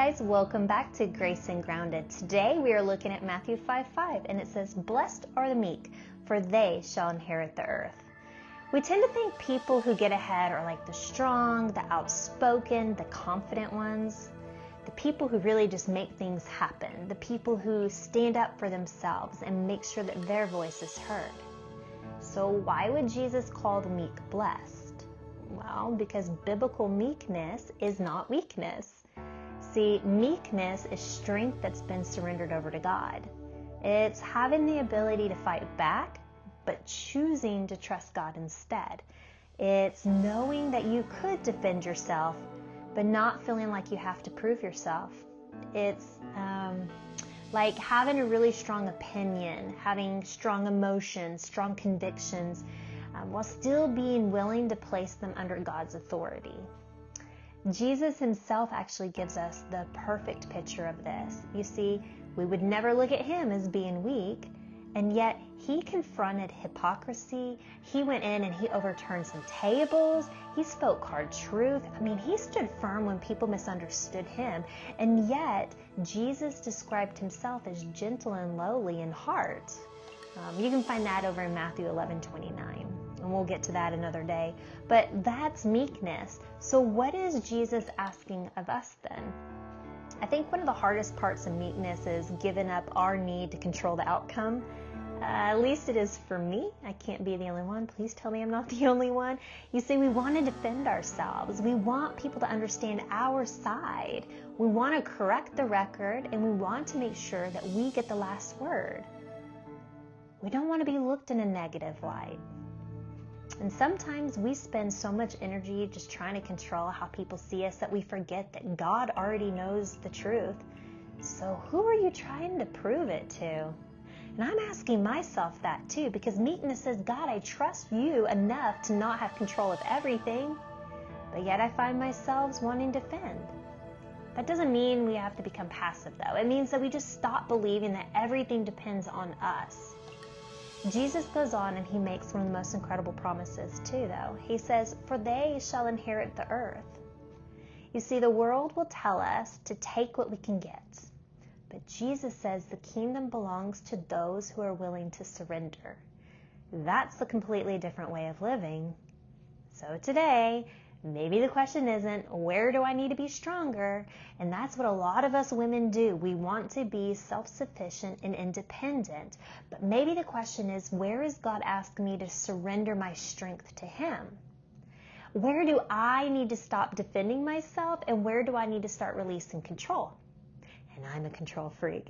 guys, welcome back to Grace and Grounded. Today we are looking at Matthew 5:5, and it says, "Blessed are the meek, for they shall inherit the earth." We tend to think people who get ahead are like the strong, the outspoken, the confident ones, the people who really just make things happen, the people who stand up for themselves and make sure that their voice is heard. So why would Jesus call the meek blessed? Well, because biblical meekness is not weakness. See, meekness is strength that's been surrendered over to God. It's having the ability to fight back, but choosing to trust God instead. It's knowing that you could defend yourself, but not feeling like you have to prove yourself. It's like having a really strong opinion, having strong emotions, strong convictions, while still being willing to place them under God's authority. Jesus himself actually gives us the perfect picture of this. You see, we would never look at him as being weak, and yet he confronted hypocrisy. He went in and he overturned some tables. He spoke hard truth. He stood firm when people misunderstood him, and yet Jesus described himself as gentle and lowly in heart. You can find that over in Matthew 11:29. And we'll get to that another day. But that's meekness. So what is Jesus asking of us then? I think one of the hardest parts of meekness is giving up our need to control the outcome. At least it is for me. I can't be the only one. Please tell me I'm not the only one. You see, we want to defend ourselves. We want people to understand our side. We want to correct the record, and we want to make sure that we get the last word. We don't want to be looked in a negative light. And sometimes we spend so much energy just trying to control how people see us that we forget that God already knows the truth. So who are you trying to prove it to? And I'm asking myself that too, because meekness says, God, I trust you enough to not have control of everything, but yet I find myself wanting to defend. That doesn't mean we have to become passive though. It means that we just stop believing that everything depends on us. Jesus goes on and he makes one of the most incredible promises too, though. He says, "For they shall inherit the earth." You see, the world will tell us to take what we can get. But Jesus says the kingdom belongs to those who are willing to surrender. That's a completely different way of living. So today, maybe the question isn't, where do I need to be stronger? And that's what a lot of us women do. We want to be self-sufficient and independent. But maybe the question is, where is God asking me to surrender my strength to him? Where do I need to stop defending myself, and where do I need to start releasing control? And I'm a control freak.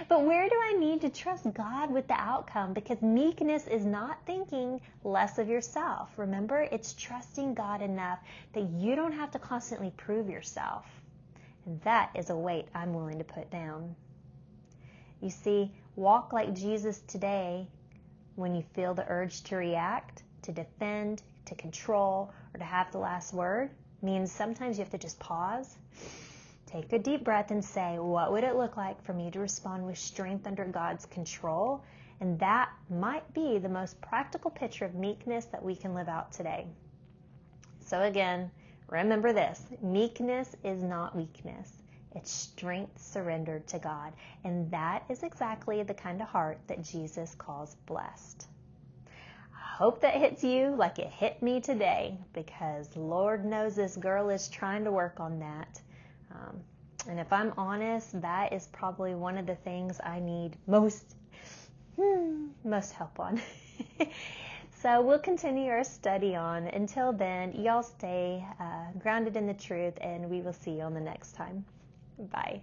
But where do I need to trust God with the outcome? Because meekness is not thinking less of yourself. Remember, it's trusting God enough that you don't have to constantly prove yourself. And that is a weight I'm willing to put down. You see, walk like Jesus today when you feel the urge to react, to defend, to control, or to have the last word. Means sometimes you have to just pause. Take a deep breath and say, what would it look like for me to respond with strength under God's control? And that might be the most practical picture of meekness that we can live out today. So again, remember this, meekness is not weakness. It's strength surrendered to God. And that is exactly the kind of heart that Jesus calls blessed. I hope that hits you like it hit me today, because Lord knows this girl is trying to work on that. And if I'm honest, that is probably one of the things I need most help on. So we'll continue our study on. Until then, y'all stay grounded in the truth, and we will see you on the next time. Bye.